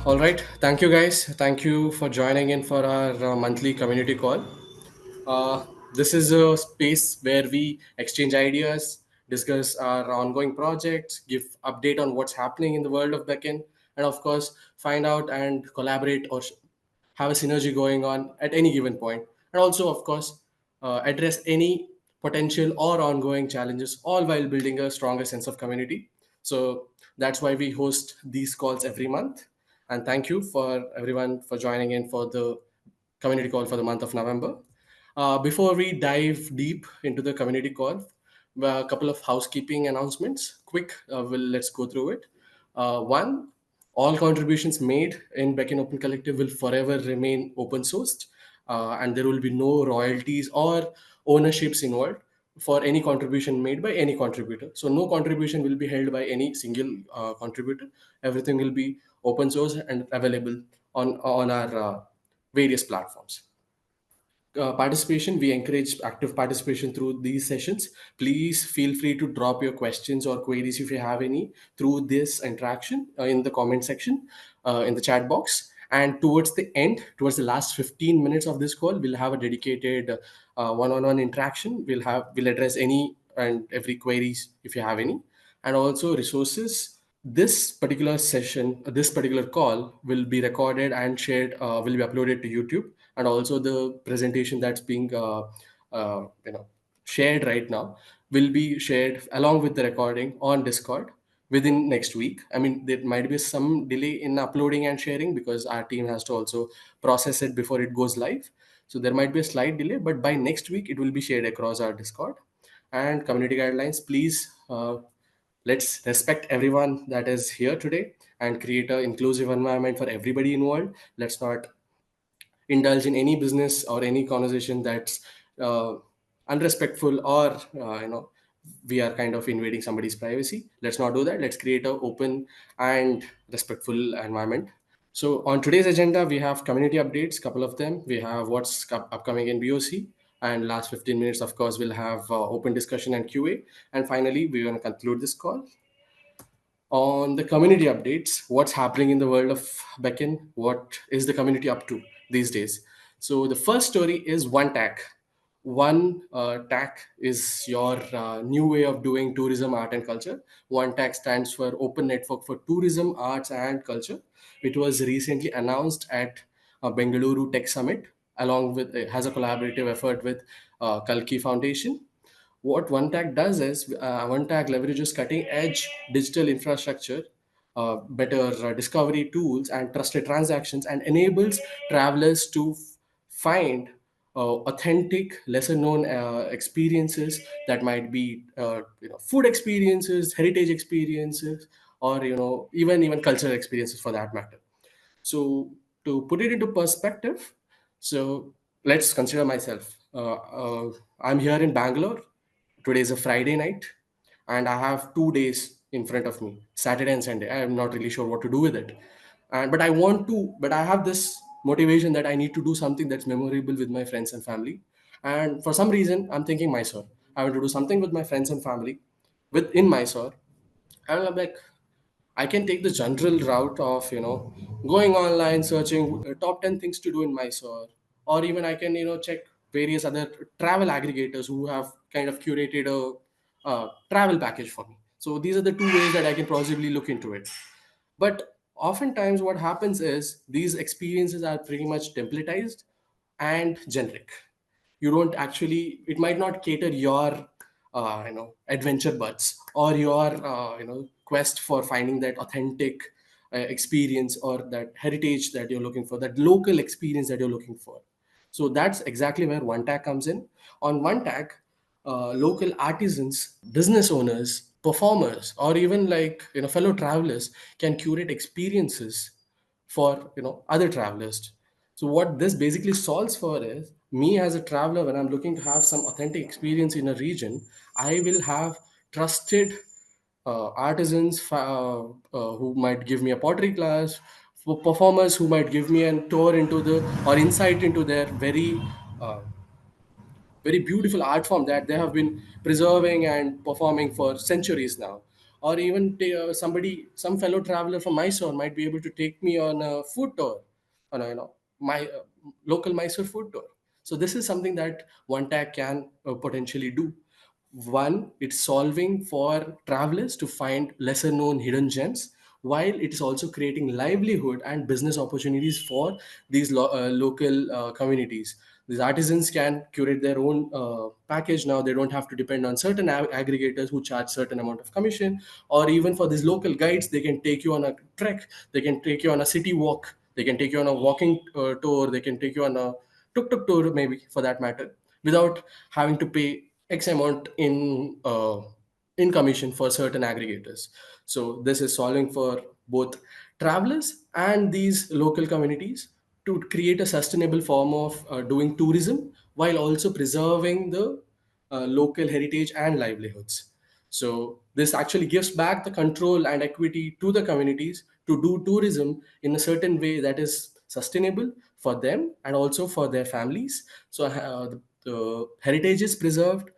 All right. Thank you, guys. Thank you for joining in for our monthly community call. Uh, this is a space where we exchange ideas, discuss our ongoing projects, give update on what's happening in the world of Beckn, and of course, find out and collaborate or have a synergy going on at any given point. And also, of course, address any potential or ongoing challenges, all while building a stronger sense of community. So that's why we host these calls every month. And thank you for everyone for joining in for the community call for the month of November. Before we dive deep into the community call, a couple of housekeeping announcements. Quick, let's go through it. One, all contributions made in Beckn Open Collective will forever remain open sourced, and there will be no royalties or ownerships involved for any contribution made by any contributor. So no contribution will be held by any single contributor. Everything will be open source and available on our various platforms. Participation, we encourage active participation through these sessions. Please feel free to drop your questions or queries if you have any through this interaction in the comment section, in the chat box. And towards the end, towards the last 15 minutes of this call, we'll have a dedicated one-on-one interaction. We'll address any and every queries if you have any, and also resources. This particular session, this particular call will be recorded and shared, will be uploaded to YouTube, and also the presentation that's being uh, you know shared right now will be shared along with the recording on Discord within next week. I mean, there might be some delay in uploading and sharing because our team has to also process it before it goes live. So there might be a slight delay, but by next week it will be shared across our Discord. And community guidelines, please, let's respect everyone that is here today and create an inclusive environment for everybody involved. Let's not indulge in any business or any conversation that's uh, unrespectful, or we are kind of invading somebody's privacy. Let's not do that. Let's create an open and respectful environment. So on today's agenda, we have community updates, couple of them. We have what's upcoming in BOC, and last 15 minutes, of course, we'll have open discussion and QA. And finally, we're going to conclude this call on the community updates, what's happening in the world of Beckn, what is the community up to these days. So the first story is One TAC. One TAC is your new way of doing tourism, art, and culture. One TAC stands for Open Network for Tourism, Arts, and Culture. It was recently announced at Bengaluru Tech Summit, along with it has a collaborative effort with Kalki Foundation. What OneTag does is OneTag leverages cutting edge digital infrastructure, better discovery tools, and trusted transactions, and enables travelers to find authentic, lesser known experiences that might be food experiences, heritage experiences, or even cultural experiences for that matter. So to put it into perspective, so let's consider myself. I'm here in Bangalore. Today is a Friday night, and I have 2 days in front of me, Saturday and Sunday. I'm not really sure what to do with it, and but I want to. But I have this motivation that I need to do something that's memorable with my friends and family. And for some reason, I'm thinking Mysore. I want to do something with my friends and family within Mysore. And I'm like, I can take the general route of going online, searching top 10 things to do in Mysore, or even I can check various other travel aggregators who have kind of curated a travel package for me. So these are the two ways that I can possibly look into it. But oftentimes, what happens is these experiences are pretty much templatized and generic. You don't actually, it might not cater your adventure buds or your quest for finding that authentic experience, or that heritage that you're looking for, that local experience that you're looking for. So that's exactly where One Tag comes in. On One Tag, local artisans, business owners, performers, or even fellow travelers can curate experiences for other travelers. So what this basically solves for is, me as a traveler, when I'm looking to have some authentic experience in a region, I will have trusted artisans who might give me a pottery class, for performers who might give me a tour into the or insight into their uh, very beautiful art form that they have been preserving and performing for centuries now. or even some fellow traveler from Mysore might be able to take me on a food tour, on a, my local Mysore food tour. So this is something that one tag can potentially do. One, it's solving for travelers to find lesser known hidden gems, while it is also creating livelihood and business opportunities for these local communities. These artisans can curate their own package now. They don't have to depend on certain aggregators who charge certain amount of commission. Or even for these local guides, they can take you on a trek, they can take you on a city walk, they can take you on a walking tour, they can take you on a tuk-tuk tour, maybe, for that matter, without having to pay X amount in commission for certain aggregators. So this is solving for both travelers and these local communities to create a sustainable form of doing tourism while also preserving the local heritage and livelihoods. So this actually gives back the control and equity to the communities to do tourism in a certain way that is sustainable for them and also for their families. So the heritage is preserved,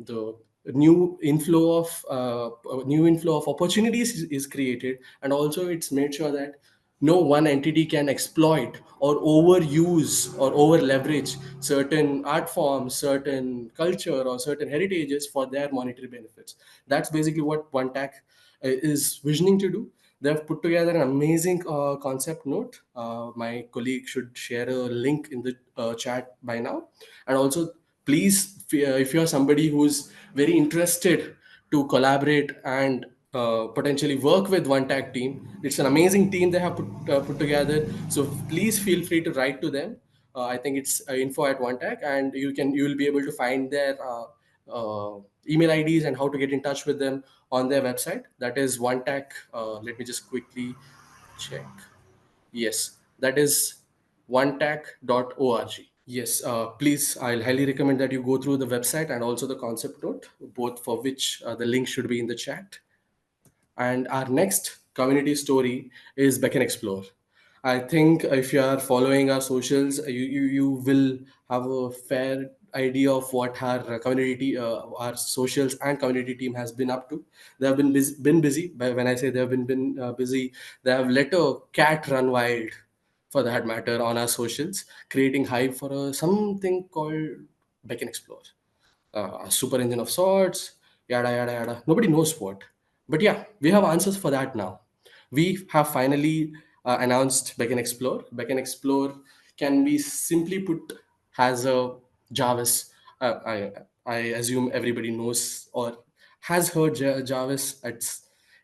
the new inflow of opportunities is created, and also it's made sure that no one entity can exploit or overuse or over leverage certain art forms, certain culture, or certain heritages for their monetary benefits. That's basically what one tech is visioning to do. They've put together an amazing concept note. My colleague should share a link in the chat by now. And also, please, if you're somebody who's very interested to collaborate and potentially work with one tag team, it's an amazing team they have put together. So please feel free to write to them. I think it's info at one tag, and you will be able to find their email IDs and how to get in touch with them on their website. That is one tag. Let me just quickly check. Yes, that is onetag.org. Yes, please, I'll highly recommend that you go through the website and also the concept note, both for which the link should be in the chat. And our next community story is Beckn Explore. I think if you are following our socials, you will have a fair idea of what our community, our socials and community team has been up to. They have been busy. But when I say they have been busy, they have let a cat run wild, for that matter, on our socials, creating hype for something called Beckn Explore, a super engine of sorts, yada yada yada. Nobody knows what, but yeah, we have answers for that now. We have finally announced Beckn Explore. Beckn Explore can be simply put as a Jarvis. I assume everybody knows or has heard Jarvis at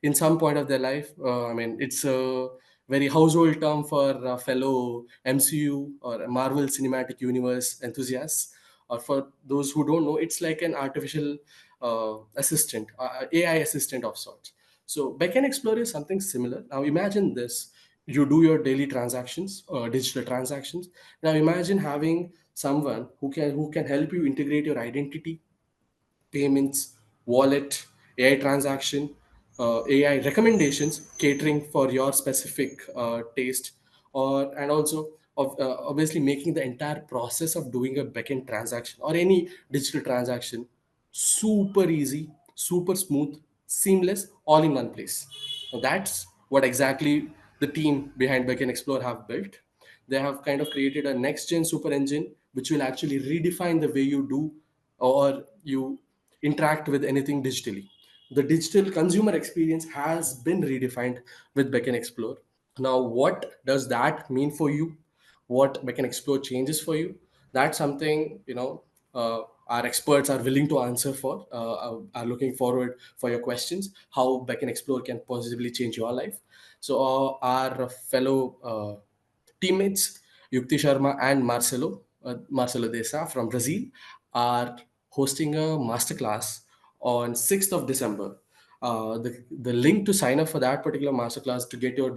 in some point of their life. I mean, it's a very household term for fellow MCU or Marvel Cinematic Universe enthusiasts, or for those who don't know, it's like an artificial assistant, AI assistant of sorts. So Beckn Explorer is something similar. Now imagine this: you do your daily transactions, digital transactions. Now imagine having someone who can help you integrate your identity, payments, wallet, AI transaction, AI recommendations, catering for your specific taste, or and also obviously making the entire process of doing a backend transaction or any digital transaction super easy, super smooth, seamless, all in one place. Now that's what exactly the team behind Beckn Explore have built. They have kind of created a next gen super engine which will actually redefine the way you do or you interact with anything digitally. The digital consumer experience has been redefined with Beckn Explore. Now, what does that mean for you? What Beckn Explore changes for you? That's something our experts are willing to answer for. Are looking forward for your questions. How Beckn Explore can positively change your life. So, our fellow teammates Yukti Sharma and Marcelo Desa from Brazil are hosting a masterclass on 6th of December. The link to sign up for that particular masterclass to get your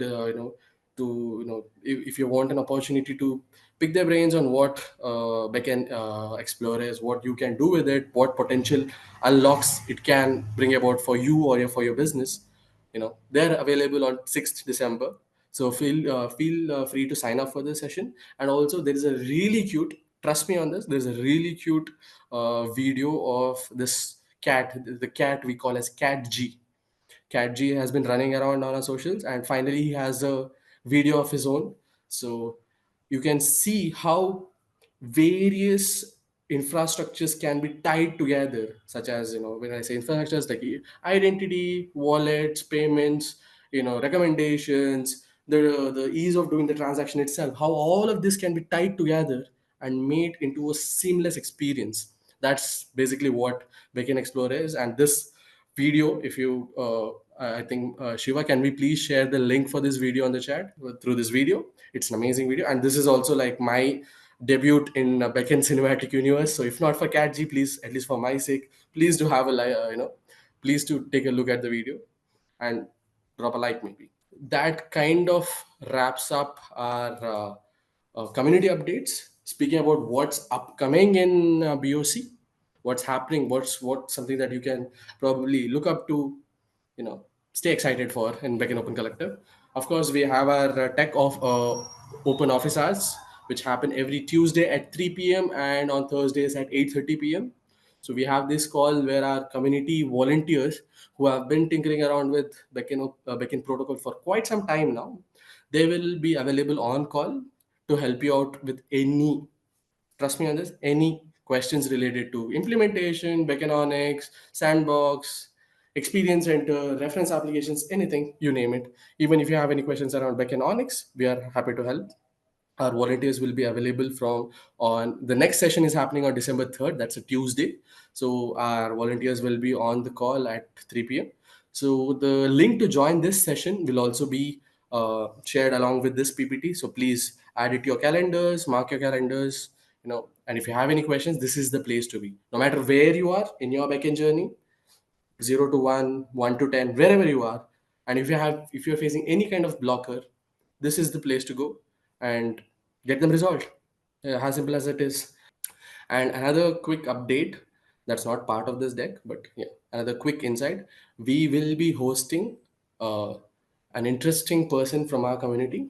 if you want an opportunity to pick their brains on what Beckn Explore is, what you can do with it, what potential unlocks it can bring about for you or for your business. They're available on 6th December. So feel free to sign up for the session. And also there is a really cute, trust me on this, there's a really cute video of this cat, the cat we call as Cat G. Cat G has been running around on our socials, and finally he has a video of his own. So you can see how various infrastructures can be tied together, such as, when I say infrastructures, like identity, wallets, payments, recommendations, the ease of doing the transaction itself, how all of this can be tied together and made into a seamless experience. That's basically what Beacon Explorer is. And this video, if you I think, Shiva, can we please share the link for this video on the chat through this video? It's an amazing video, and this is also like my debut in Beckn cinematic universe. So if not for Cat G, please, at least for my sake, please do have a please do take a look at the video and drop a like maybe. That kind of wraps up our community updates. Speaking about what's upcoming in BOC, what's happening, what's something that you can probably look up to, stay excited for in Beacon Open Collective. Of course, we have our tech of open office hours, which happen every Tuesday at 3 p.m. and on Thursdays at 8:30 p.m. So we have this call where our community volunteers who have been tinkering around with Beacon protocol for quite some time now, they will be available on call to help you out with any, trust me on this, any questions related to implementation, Beckonics, Sandbox, Experience Center, reference applications, anything, you name it. Even if you have any questions around Beckonics, we are happy to help. Our volunteers will be available from on the next session is happening on December 3rd. That's a Tuesday. So our volunteers will be on the call at 3 p.m. So the link to join this session will also be shared along with this PPT. So please add it to your calendars, mark your calendars, and if you have any questions, this is the place to be. No matter where you are in your backend journey, 0 to 1, 1 to 10, wherever you are, and if you're facing any kind of blocker, this is the place to go and get them resolved. As simple as it is. And another quick update that's not part of this deck, but yeah, another quick insight. We will be hosting uh, an interesting person from our community.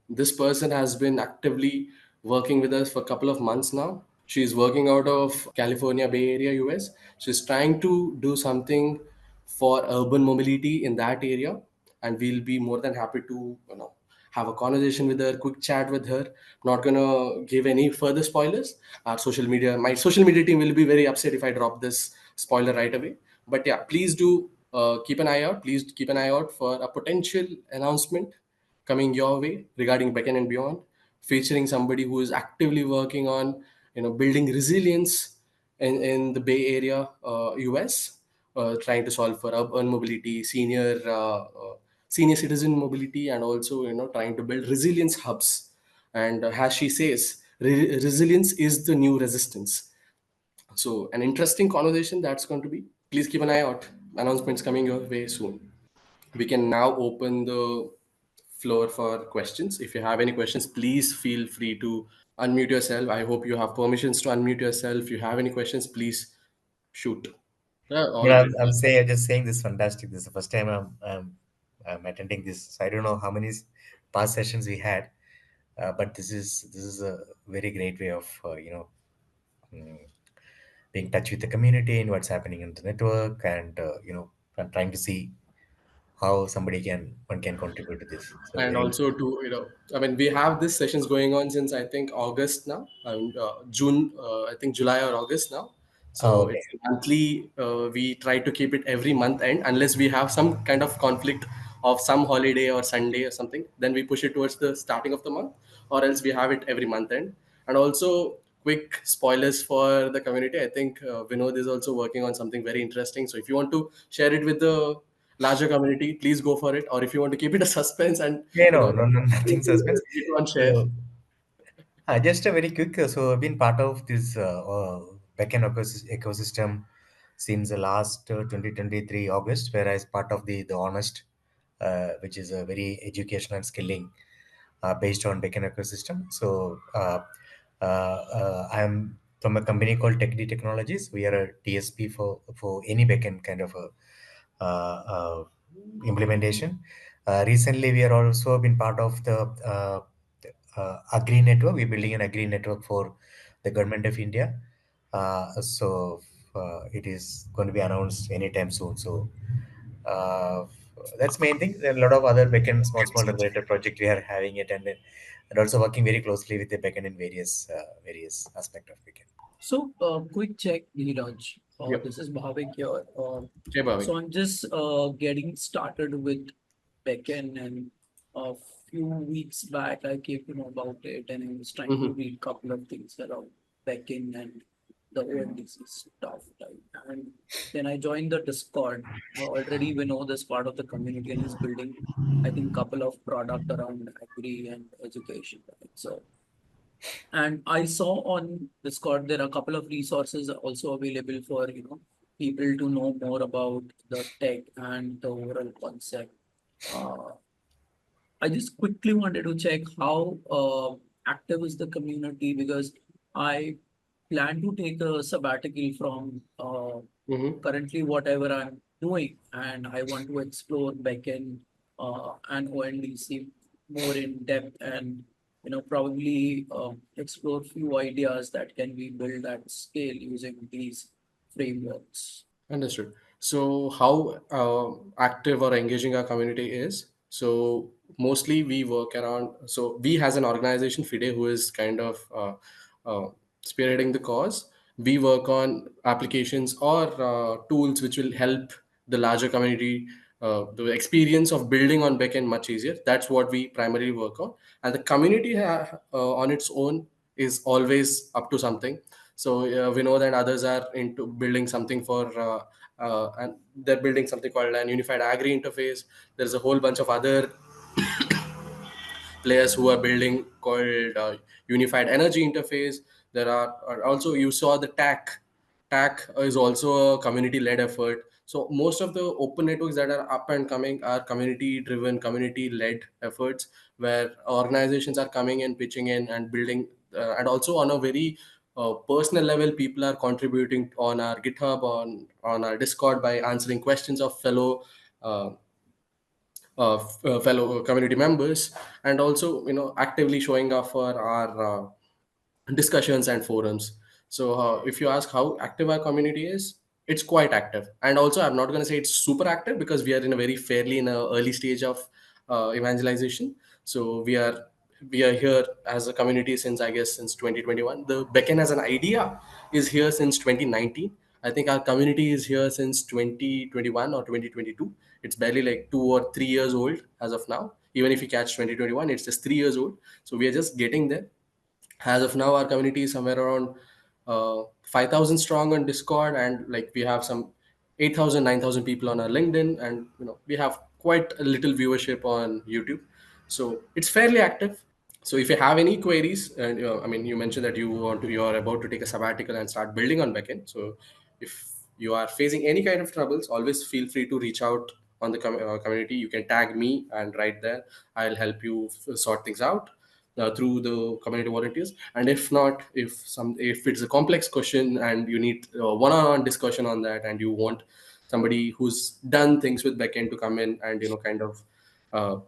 This person has been actively working with us for a couple of months now. She's working out of California, Bay Area, US. She's trying to do something for urban mobility in that area, and we'll be more than happy to, have a conversation with her, quick chat with her. Not gonna give any further spoilers. My social media team will be very upset if I drop this spoiler right away. But yeah, please do keep an eye out. Please keep an eye out for a potential announcement coming your way regarding Beckon and beyond, featuring somebody who is actively working on, building resilience in the Bay Area, US, trying to solve for urban mobility, senior citizen mobility, and also, trying to build resilience hubs. And as she says, resilience is the new resistance. So an interesting conversation that's going to be. Please keep an eye out. Announcements coming your way soon. We can now open the floor for questions. If you have any questions, please feel free to unmute yourself. I hope you have permissions to unmute yourself. If you have any questions, please shoot. Yeah, all Yeah, great. I'm just saying this is fantastic. This is the first time I'm attending this. So I don't know how many past sessions we had, but this is a very great way of mm, being in touch with the community and what's happening in the network, and and trying to see how one can contribute to this. So And very. also to, I mean, we have these sessions going on since I think August now. June, I think July or August now. Oh, So okay. it's monthly. We try to keep it every month end, unless we have some kind of conflict of some holiday or Sunday or something, then we push it towards the starting of the month, or else we have it every month end. And also, quick spoilers for the community, I think Vinod is also working on something very interesting. So if you want to share it with the larger community, please go for it. Or if you want to keep it a suspense and, Yeah, you no, know no, no, nothing suspense. you don't share. So just a very quick. So I've been part of this backend ecosystem since the last 2023 August, where I was part of the Honest, which is a very educational and skilling based on backend ecosystem. So I'm from a company called TechD Technologies. We are a TSP for any backend kind of a implementation. Recently, we are also been part of the Agri network. We're building an Agri network for the government of India. So it is going to be announced anytime soon. So uh, that's main thing. There are a lot of other backend small related project we are having it, and also working very closely with the backend in various aspect of backend. So, quick check, Neeraj. Yep. This is Bhavik here. Hey, Bhavik. So I'm just getting started with Beckn, and a few weeks back I came to know about it, and I was trying to Mm-hmm. read a couple of things around Beckn and the ONDC stuff. Right? And then I joined the Discord. Already we know this part of the community, and he's building, I think, couple of product around agri and education. Right? So and I saw on Discord there are a couple of resources also available for people to know more about the tech and the overall concept. Uh, I just quickly wanted to check how active is the community because I plan to take a sabbatical from Mm-hmm. currently whatever I'm doing, and I want to explore backend and ONDC more in depth, and probably explore few ideas that can be built at scale using these frameworks. Understood. So, how active or engaging our community is? So, mostly we work around. So, we has an organization, FIDE, who is kind of uh, spearheading the cause. We work on applications or tools which will help the larger community. The experience of building on backend much easier. That's what we primarily work on, and the community on its own is always up to something. So we know that others are into building something for and they're building something called an unified agri interface. There's a whole bunch of other players who are building called unified energy interface. There are also, you saw the TAC is also a community led effort. So most of the open networks that are up and coming are community driven, community led efforts, where organizations are coming and pitching in and building, and also on a very personal level, people are contributing on our GitHub, on our Discord, by answering questions of uh, fellow community members, and also actively showing up for our discussions and forums. So if you ask how active our community is, it's quite active. And also, I'm not going to say it's super active because we are in a very fairly in a early stage of evangelization. So we are here as a community since, I guess, since 2021. The Beckon as an idea is here since 2019. I think our community is here since 2021 or 2022. It's barely like 2 or 3 years old as of now. Even if you catch 2021, it's just 3 years old. So we are just getting there. As of now, our community is somewhere around 5,000 strong on Discord, and like we have some 8,000, 9,000 people on our LinkedIn, and we have quite a little viewership on YouTube. So it's fairly active. So if you have any queries, and I mean, you mentioned that you are about to take a sabbatical and start building on backend. So if you are facing any kind of troubles, always feel free to reach out on the community. You can tag me and right there, I'll help you sort things out through the community volunteers. And if not, if it's a complex question and you need one-on-one discussion on that, and you want somebody who's done things with backend to come in and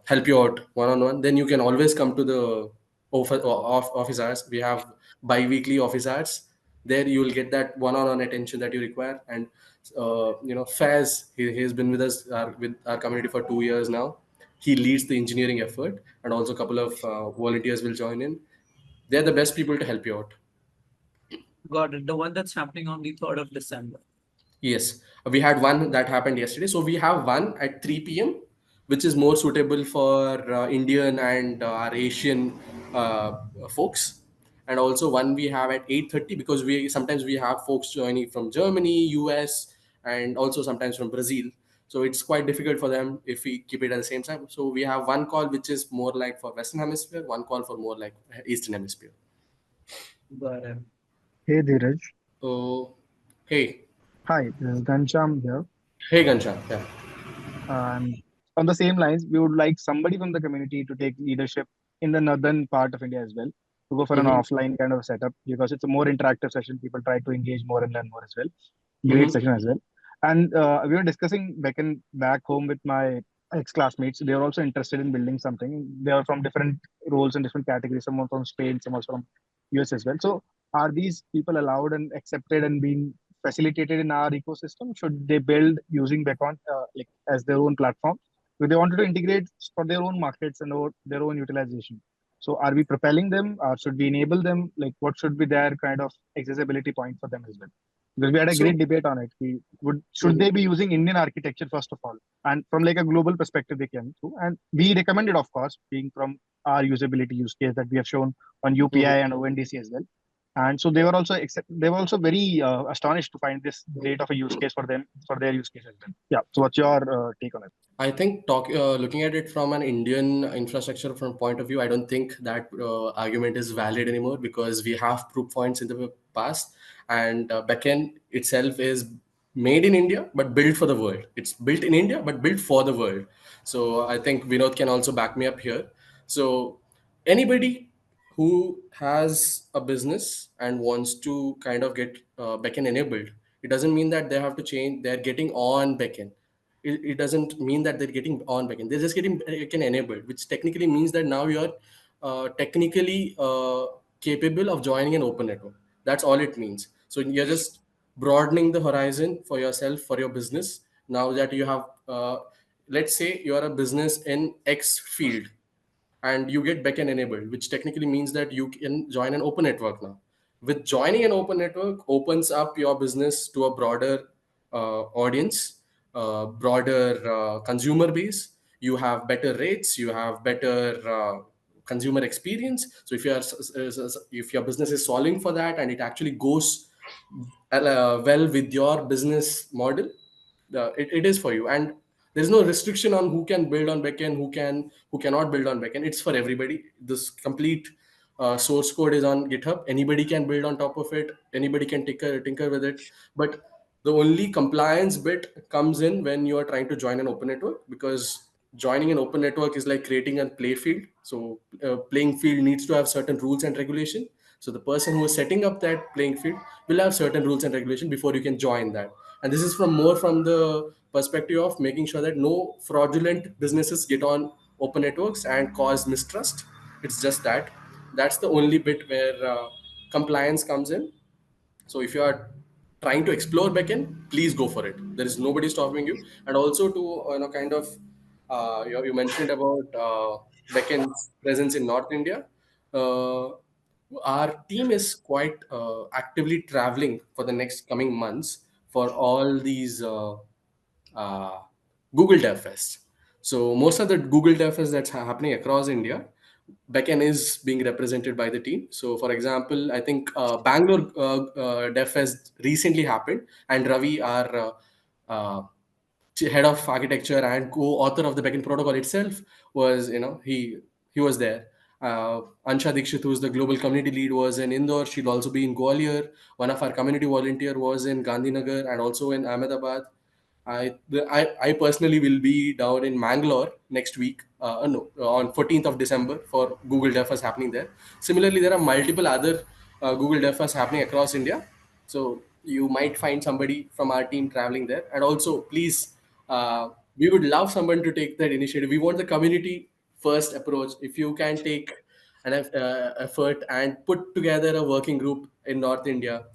help you out one-on-one, then you can always come to the office hours. We have bi-weekly office hours. There you will get that one-on-one attention that you require. And Faz, he's been with us with our community for 2 years now. He leads the engineering effort, and also a couple of volunteers will join in. They're the best people to help you out. Got it. The one that's happening on the 3rd of December. Yes, we had one that happened yesterday. So we have one at 3 p.m., which is more suitable for Indian and our Asian folks. And also one we have at 8:30, because we sometimes we have folks joining from Germany, US, and also sometimes from Brazil. So it's quite difficult for them if we keep it at the same time. So we have one call which is more like for Western Hemisphere, one call for more like Eastern Hemisphere. Got it. Hey Dheeraj. So, hey, Hi, this is Ghanshyam here. hey Ganshan, yeah. And on the same lines, we would like somebody from the community to take leadership in the northern part of India as well, to go for an Mm-hmm. offline kind of setup because it's a more interactive session. People try to engage more and learn more as well. Great Mm-hmm. session as well. And we were discussing back home with my ex-classmates. They are also interested in building something. They are from different roles and different categories. Someone from Spain, someone from US as well. So are these people allowed and accepted and being facilitated in our ecosystem? Should they build using Beckon like as their own platform? If they wanted to integrate for their own markets and their own utilization. So are we propelling them or should we enable them? Like what should be their kind of accessibility point for them as well? Because we had a great So, debate on it. We would should they mhm. be using Indian architecture first of all? And from like a global perspective they can too. And we recommended, of course, being from our usability use case that we have shown on UPI Mhm. and ONDC as well. And so they were also they were also very astonished to find this great of a use case for them for their use case as well. Yeah. So what's your take on it? I think looking at it from an Indian infrastructure from point of view, I don't think that argument is valid anymore because we have proof points in the past, and Beckn itself is made in India but built for the world. It's built in India but built for the world. So I think Vinod can also back me up here. So anybody who has a business and wants to kind of get Beckn enabled, it doesn't mean that they have to change. They're getting on Beckn. It doesn't mean that they're getting on backend. They're just getting backend enabled, which technically means that now you're technically capable of joining an open network. That's all it means. So you're just broadening the horizon for yourself, for your business. Now that you have, let's say you are a business in X field and you get backend enabled, which technically means that you can join an open network now. With joining an open network opens up your business to a broader audience, broader consumer base. You have better rates, you have better consumer experience. So if your business is solving for that and it actually goes well with your business model, it is for you. And there's no restriction on who can build on backend, who cannot build on backend. It's for everybody. This complete source code is on GitHub. Anybody can build on top of it. Anybody can tinker with it. But the only compliance bit comes in when you are trying to join an open network, because joining an open network is like creating a play field. So playing field needs to have certain rules and regulation. So the person who is setting up that playing field will have certain rules and regulation before you can join that. And this is from the perspective of making sure that no fraudulent businesses get on open networks and cause mistrust. It's just that that's the only bit where compliance comes in. So if you are trying to explore backend, please go for it. There is nobody stopping you. And also to kind of you mentioned about backend's presence in North India. Uh, our team is quite actively traveling for the next coming months for all these uh, Google Dev Fest. So most of the Google Dev Fest that's happening across India, backend is being represented by the team. So, for example, I think Bangalore Dev Fest recently happened, and Ravi, our uh, head of architecture and co-author of the backend protocol itself, was he was there. Ansha Dikshit, who's the global community lead, was in Indore. She'll also be in Gwalior. One of our community volunteer was in Gandhinagar and also in Ahmedabad. I personally will be down in Mangalore next week. No, on 14th of December for Google DevFest happening there. Similarly, there are multiple other Google DevFest happening across India. So you might find somebody from our team traveling there. And also, please, we would love someone to take that initiative. We want the community first approach. If you can take an effort and put together a working group in North India,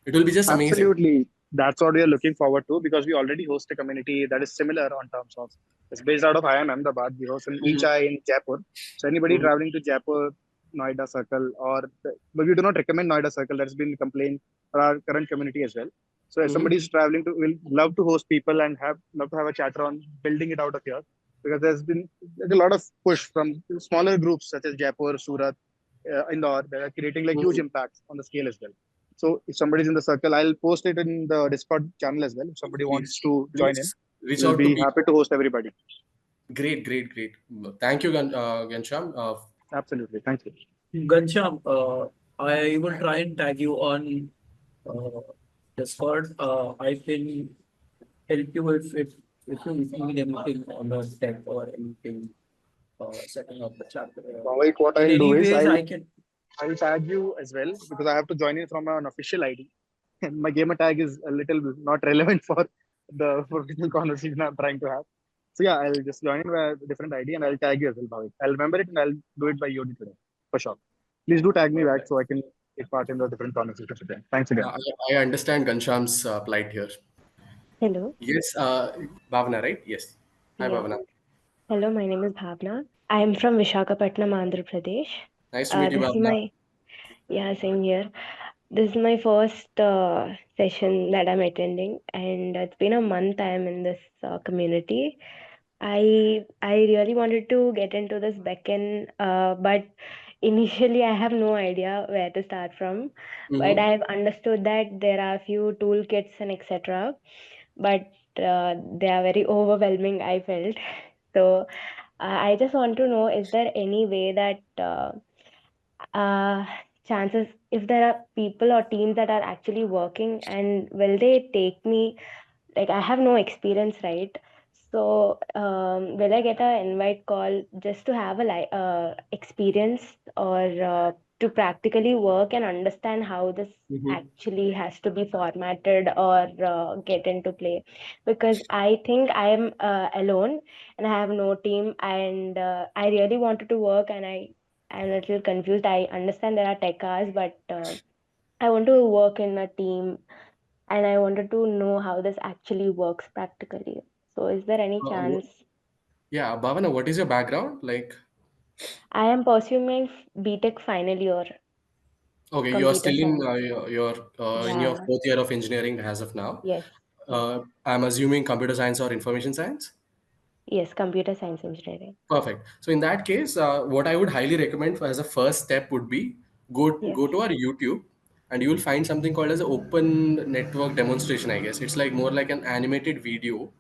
it will be just amazing. Absolutely. That's what we are looking forward to because we already host a community that is similar on terms of it's based out of IIM Ahmedabad. We host an each Mhm. eye in Jaipur. So anybody Mhm. traveling to Jaipur, Noida Circle, but we do not recommend Noida Circle. That's been complained for our current community as well. So if Mhm. somebody is traveling to, will love to host people and have love to have a chatter on building it out of here because there's a lot of push from smaller groups such as Jaipur, Surat, Indore that are creating like huge Mhm. impacts on the scale as well. So if somebody's in the circle, I'll post it in the Discord channel as well. If somebody wants Please, to join in, please reach we'll out to be people. happy to host everybody. Great, great, great. Thank you, Gansham. Absolutely. Thank you. Gansham, I will try and tag you on uh, Discord. I can help you if you need anything on the tech or anything setting up the chapter. Like what In I'll do any is ways, I can. I'll tag you as well because I have to join in from an official ID. And my gamer tag is a little not relevant for the professional conversation I'm trying to have. So yeah, I'll just join in with a different ID and I'll tag you as well, Bhavik. I'll remember it and I'll do it by EOD today for sure. Please do tag me back Perfect. so I can. take part in the different conversations with them. Thanks again. I understand Ghanshyam's plight here. Hello. Yes, Bhavana, right? Yes. Hi, Yes. Bhavana. Hello, my name is Bhavna. I am from Visakhapatnam, Andhra Pradesh. Nice to meet you, This is Bhavana. my, yeah, same here. This is my first session that I'm attending, and it's been a month I am in this community. I really wanted to get into this Beckn, but initially I have no idea where to start from. But Mm-hmm. I have understood that there are a few toolkits and etc. But they are very overwhelming, I felt. So I just want to know, is there any way that uh, chances, if there are people or teams that are actually working, and will they take me, like I have no experience, right? So will I get an invite call just to have a experience, or to practically work and understand how this Mm-hmm. actually has to be formatted or get into play? Because I think I am alone and I have no team, and I really wanted to work, and I'm a little confused. I understand there are tech hours, but I want to work in a team, and I wanted to know how this actually works practically. So, is there any chance? Yeah, Bhavana, what is your background? Like, I am pursuing my BTech final year, okay, you're computer still in science. in your Yeah, fourth year of engineering as of now. yes, yes, I'm assuming computer science or information science. yes, computer science engineering. Perfect. So in that case, what I would highly recommend as a first step would be Yes, go to our YouTube, and you will find something called as open network demonstration. I guess it's like more like an animated video,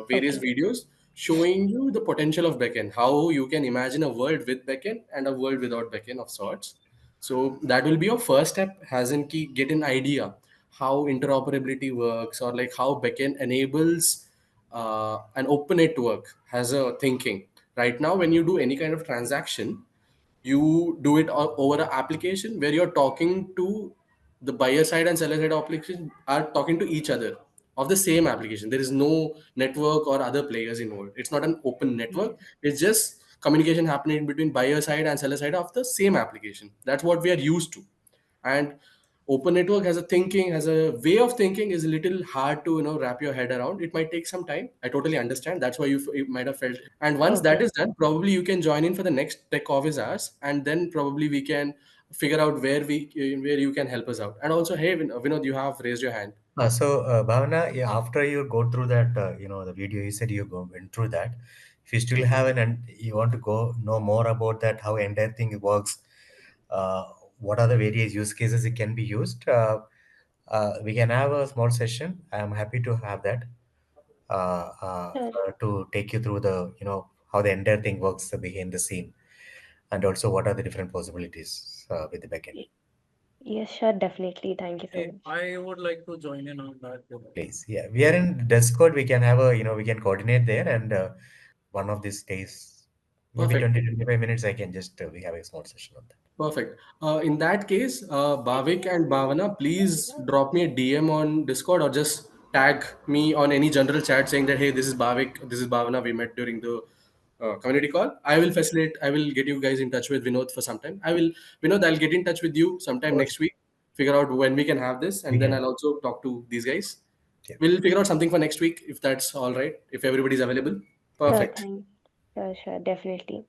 various okay, videos showing you the potential of backend, how you can imagine a world with backend and a world without backend of sorts. So that will be your first step, as in key get an idea how interoperability works, or like how backend enables an open network has a thinking. Right now, when you do any kind of transaction, you do it over an application where you're talking to the buyer side and seller side application are talking to each other of the same application. There is no network or other players involved. It's not an open network. yes, It's just communication happening between buyer side and seller side of the same application. That's what we are used to. And open network has a thinking, has a way of thinking, is a little hard to wrap your head around. It might take some time. I totally understand. That's why you might have felt. And once that okay, is done, probably you can join in for the next tech office hours, and then probably we can figure out where you can help us out. And also, hey, Vinod, you have raised your hand. Bhavana, yeah, after you go through that, the video, you said went through that. If you still have and you want to go know more about that, how entire thing works, uh, what are the various use cases it can be used, we can have a small session. I'm happy to have that sure, to take you through how the entire thing works behind the scene, and also what are the different possibilities with the backend. Y- yes, sure, definitely. Thank you so much. I would like to join in on that. Please, yeah, we are in Discord. We can have we can coordinate there, and one of these days, maybe Perfect. 20 to 25 minutes, I can just we have a small session on that. Perfect. In that case, Bhavik and Bhavana, please drop me a DM on Discord, or just tag me on any general chat saying that, hey, this is Bhavik, this is Bhavana, we met during the community call. I will facilitate, I will get you guys in touch with Vinod for some time. Vinod, I'll get in touch with you sometime Or next week, figure out when we can have this, we and then can, I'll also talk to these guys. yeah. We'll figure out something for next week if that's all right, if everybody's available. Sure, Perfect. thanks. Sure, sure, definitely.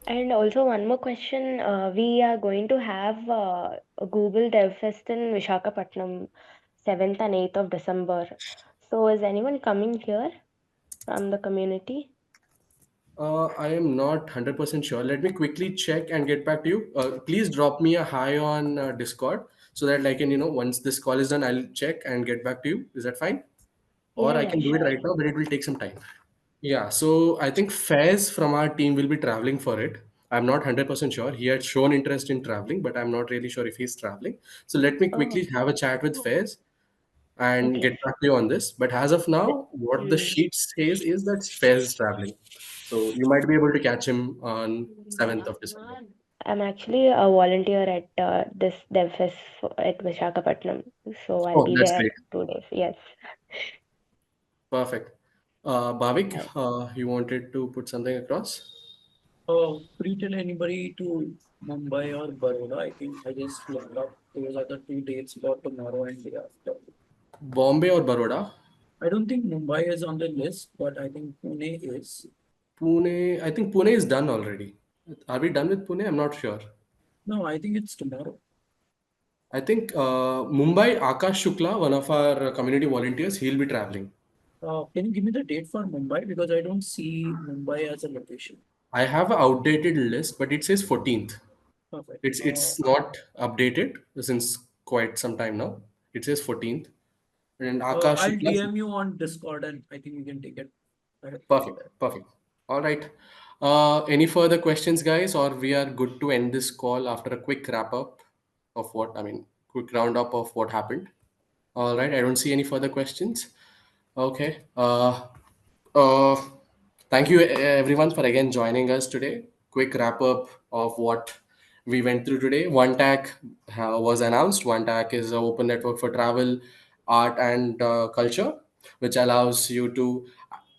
And also one more question. We are going to have a Google Dev Fest in Visakhapatnam, 7th and 8th of December. So is anyone coming here from the community? I am not 100% sure. Let me quickly check and get back to you. Please drop me a hi on Discord so that I can, once this call is done, I'll check and get back to you. Is that fine? Or Yeah, I yeah, can do it sure. right now, but it will take some time. Yeah, so I think Faiz from our team will be traveling for it. I'm not 100% sure. He had shown interest in traveling, but I'm not really sure if he's traveling. So let me Oh, quickly have a chat with Faiz and okay. get back to you on this. But as of But, now, what the hmm. sheet says is that Faiz is traveling. So you might be able to catch him on 7th of December. I'm actually a volunteer at this Dev Fest at Visakhapatnam. So I'll Oh, be that's there great. 2 days. Yes. Perfect. Bhavik, Right. you wanted to put something across? Free till anybody to Mumbai or Baroda. I think I just looked up. Those are the two dates for tomorrow and day after. Bombay or Baroda? I don't think Mumbai is on the list, but I think Pune is. Pune, I think Pune is done already. Are we done with Pune? I'm not sure. No, I think it's tomorrow. I think Mumbai, Akash Shukla, one of our community volunteers, he'll be traveling. Can you give me the date for Mumbai? Because I don't see Mumbai as a location. I have an outdated list, but it says 14th. Perfect. It's not updated since quite some time now. It says 14th. And Akash I'll Shukla. DM you on Discord and I think we can take it ahead from Perfect. there. Perfect. All right. Any further questions, guys, or we are good to end this call after a quick wrap up of what I mean, quick roundup of what happened. All right. I don't see any further questions. Okay. Uh, Thank you everyone for again joining us today. Quick wrap up of what we went through today. One tag was announced. One tag is an open network for travel, art, and culture, which allows you to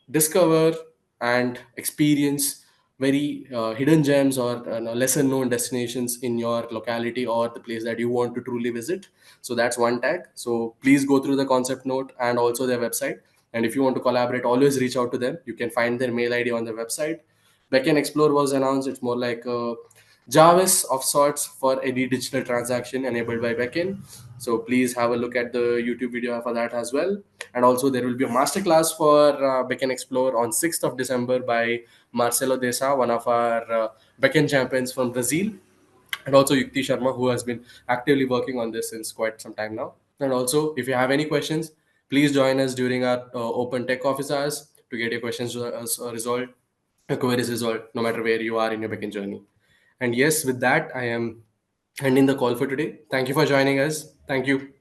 discover and experience very hidden gems or lesser known destinations in your locality or the place that you want to truly visit. So that's one tag. So please go through the concept note and also their website. And if you want to collaborate, always reach out to them. You can find their mail ID on their website. Beckn Explore was announced. It's more like a Jarvis of sorts for any digital transaction enabled by Beckn. So please have a look at the YouTube video for that as well. And also there will be a masterclass for Beckn Explore on 6th of December by Marcelo Desa, one of our Beckn champions from Brazil, and also Yukti Sharma, who has been actively working on this since quite some time now. And also, if you have any questions, please join us during our open tech office hours to get your questions resolved, your queries resolved, no matter where you are in your backend journey. And yes, with that, I am ending the call for today. Thank you for joining us. Thank you.